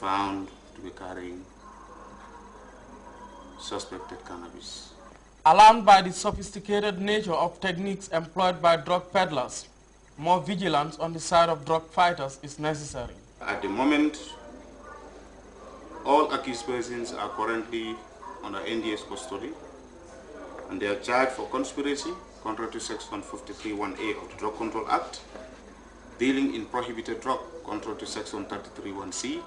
found to be carrying suspected cannabis. Alarmed by the sophisticated nature of techniques employed by drug peddlers, more vigilance on the side of drug fighters is necessary. At the moment, all accused persons are currently under NDS custody, and they are charged for conspiracy contrary to Section 53(1)(a) of the Drug Control Act, dealing in prohibited drug contrary to Section 33(1)(c),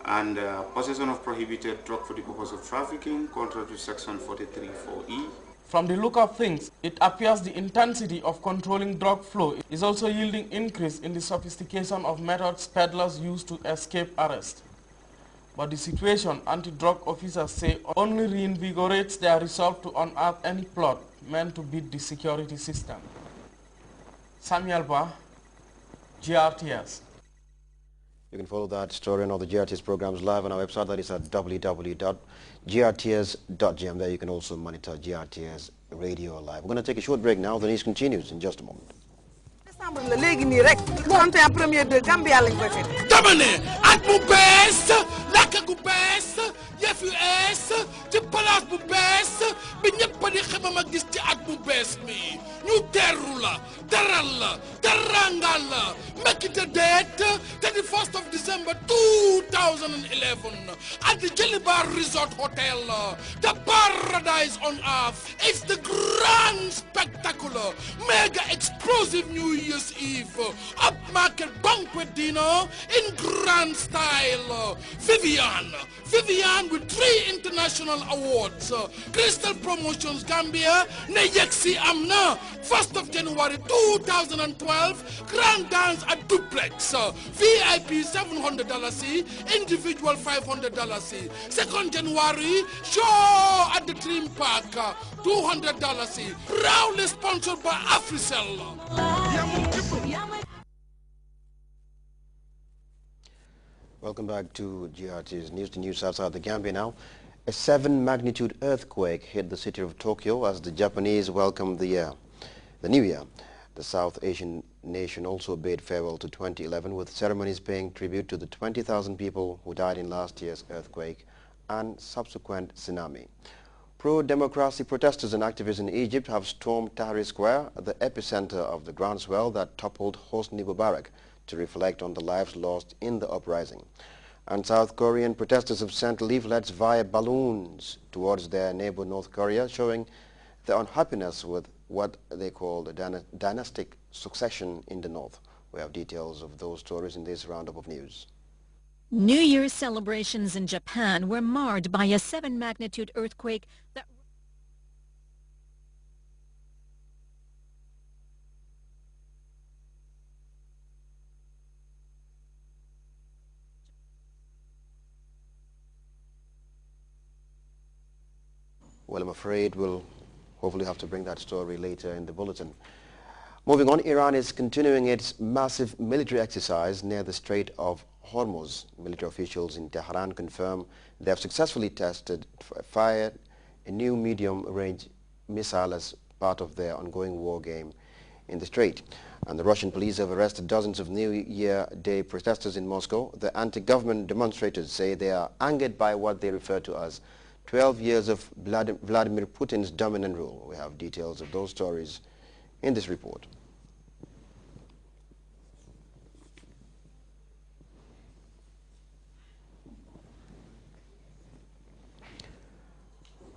and possession of prohibited drug for the purpose of trafficking contrary to Section 43(4)(e). From the look of things, it appears the intensity of controlling drug flow is also yielding increase in the sophistication of methods peddlers use to escape arrest. But the situation, anti-drug officers say, only reinvigorates their resolve to unearth any plot meant to beat the security system. Samuel Ba, GRTS. You can follow that story and all the GRTS programs live on our website. That is at www.grts.gm. There you can also monitor GRTS Radio Live. We're going to take a short break now. The news continues in just a moment. ci place bu bees bi ñëpp di xamama gis ci at bu bees mi ñu teru la teral la terangal la make it a date 31st of December 2011 at the Jelibar Resort Hotel, the paradise on earth. It's the grand spectacular mega explosive New Year's Eve upmarket banquet dinner in grand style. Vivian with 3 international awards. Crystal Promotions Gambia ne yeksi amna 1st of January 2012 grand dance at Duplex. VIP $700, individual $500. 2nd January show at the Dream Park $200. Proudly sponsored by Africell. Welcome back to GRT's News. The news outside the Gambia now. A 7-magnitude earthquake hit the city of Tokyo as the Japanese welcomed the new year. The South Asian nation also bade farewell to 2011 with ceremonies paying tribute to the 20,000 people who died in last year's earthquake and subsequent tsunami. Pro-democracy protesters and activists in Egypt have stormed Tahrir Square, the epicenter of the groundswell that toppled Hosni Mubarak, to reflect on the lives lost in the uprising. And South Korean protesters have sent leaflets via balloons towards their neighbor North Korea, showing their unhappiness with what they call the dynastic succession in the north. We have details of those stories in this roundup of news. New Year's celebrations in Japan were marred by a 7-magnitude earthquake that Well, I'm afraid we'll hopefully have to bring that story later in the bulletin. Moving on, Iran is continuing its massive military exercise near the Strait of Hormuz. Military officials in Tehran confirm they have successfully fired a new medium-range missile as part of their ongoing war game in the Strait. And the Russian police have arrested dozens of New Year Day protesters in Moscow. The anti-government demonstrators say they are angered by what they refer to as 12 years of Vladimir Putin's dominant rule. We have details of those stories in this report.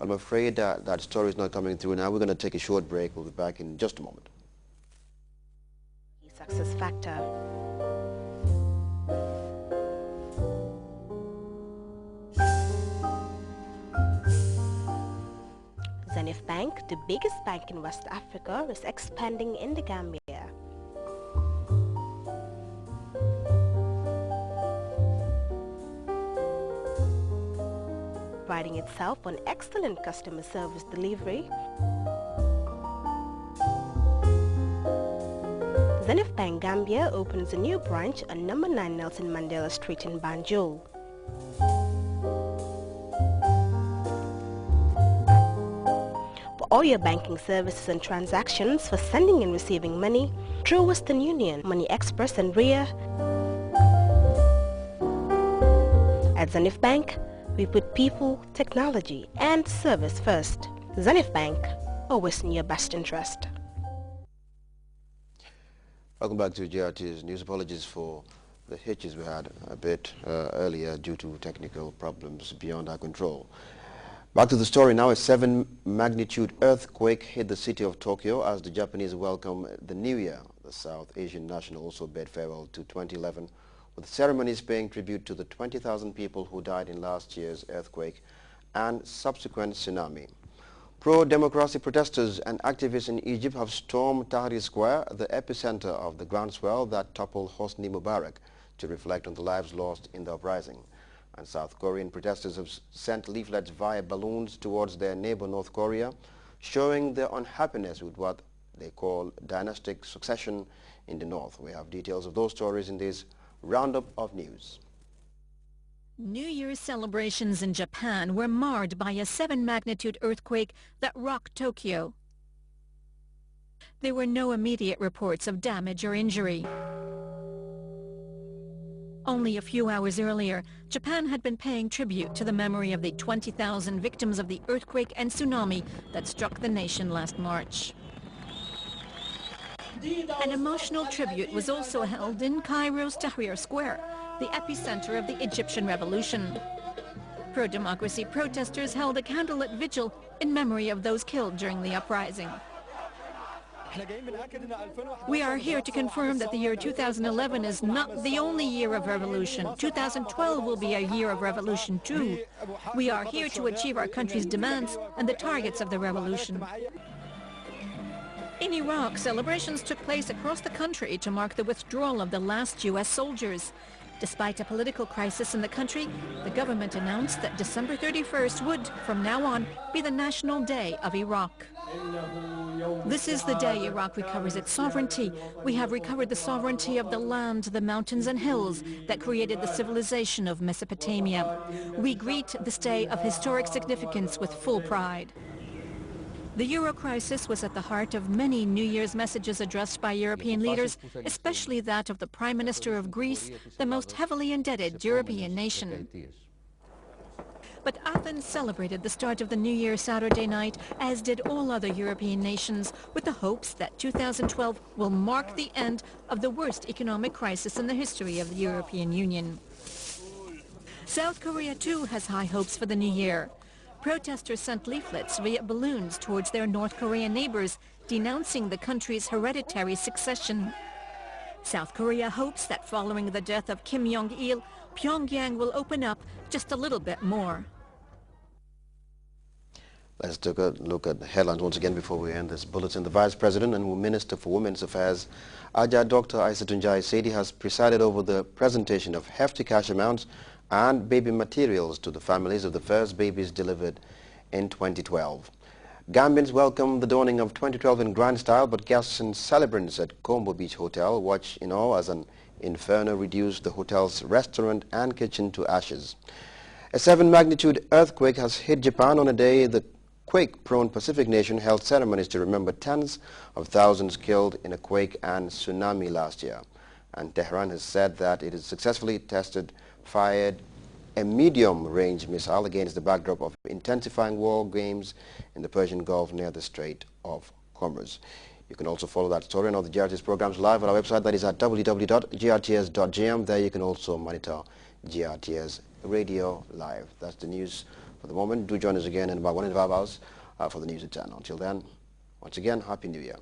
I'm afraid that story is not coming through now. We're going to take a short break. We'll be back in just a moment. Success factor. Zenith Bank, the biggest bank in West Africa, is expanding in the Gambia. Priding itself on excellent customer service delivery, Zenith Bank Gambia opens a new branch on number 9 Nelson Mandela Street in Banjul. For all your banking services and transactions for sending and receiving money through Western Union, Money Express and RIA, At Zenith Bank, we put people, technology, and service first. Zenith Bank, always in your best interest. Welcome back to GRT's news. Apologies for the hitches we had a bit earlier due to technical problems beyond our control. Back to the story now. A 7-magnitude earthquake hit the city of Tokyo as the Japanese welcome the New Year. The South Asian national also bade farewell to 2011, with ceremonies paying tribute to the 20,000 people who died in last year's earthquake and subsequent tsunami. Pro-democracy protesters and activists in Egypt have stormed Tahrir Square, the epicenter of the groundswell that toppled Hosni Mubarak, to reflect on the lives lost in the uprising. And South Korean protesters have sent leaflets via balloons towards their neighbor North Korea, showing their unhappiness with what they call dynastic succession in the north. We have details of those stories in this roundup of news. New Year's celebrations in Japan were marred by a 7-magnitude earthquake that rocked Tokyo. There were no immediate reports of damage or injury. Only a few hours earlier, Japan had been paying tribute to the memory of the 20,000 victims of the earthquake and tsunami that struck the nation last March. An emotional tribute was also held in Cairo's Tahrir Square, the epicenter of the Egyptian revolution. Pro-democracy protesters held a candlelit vigil in memory of those killed during the uprising. We are here to confirm that the year 2011 is not the only year of revolution. 2012 will be a year of revolution too. We are here to achieve our country's demands and the targets of the revolution. In Iraq, celebrations took place across the country to mark the withdrawal of the last U.S. soldiers. Despite a political crisis in the country, the government announced that December 31st would, from now on, be the National Day of Iraq. This is the day Iraq recovers its sovereignty. We have recovered the sovereignty of the land, the mountains and hills that created the civilization of Mesopotamia. We greet this day of historic significance with full pride. The Euro crisis was at the heart of many New Year's messages addressed by European leaders, especially that of the Prime Minister of Greece, the most heavily indebted European nation. But Athens celebrated the start of the New Year Saturday night, as did all other European nations, with the hopes that 2012 will mark the end of the worst economic crisis in the history of the European Union. South Korea, too, has high hopes for the new year. Protesters sent leaflets via balloons towards their North Korean neighbors, denouncing the country's hereditary succession. South Korea hopes that following the death of Kim Jong-il, Pyongyang will open up just a little bit more. Let's take a look at the headlines once again before we end this bulletin. The Vice President and Minister for Women's Affairs, Aja Dr. Aissatunjai Sedi, has presided over the presentation of hefty cash amounts and baby materials to the families of the first babies delivered in 2012. Gambians welcome the dawning of 2012 in grand style, but guests and celebrants at Combo Beach Hotel watch in awe as an inferno reduced the hotel's restaurant and kitchen to ashes. A 7-magnitude earthquake has hit Japan on a day the quake-prone Pacific nation held ceremonies to remember tens of thousands killed in a quake and tsunami last year. And Tehran has said that it has successfully fired a medium-range missile against the backdrop of intensifying war games in the Persian Gulf near the Strait of Hormuz. You can also follow that story and all the GRTS programs live on our website, that is at www.grts.gm. There you can also monitor GRTS Radio Live. That's the news for the moment. Do join us again in about 1.5 hours for the news at 10. Until then, once again, Happy New Year.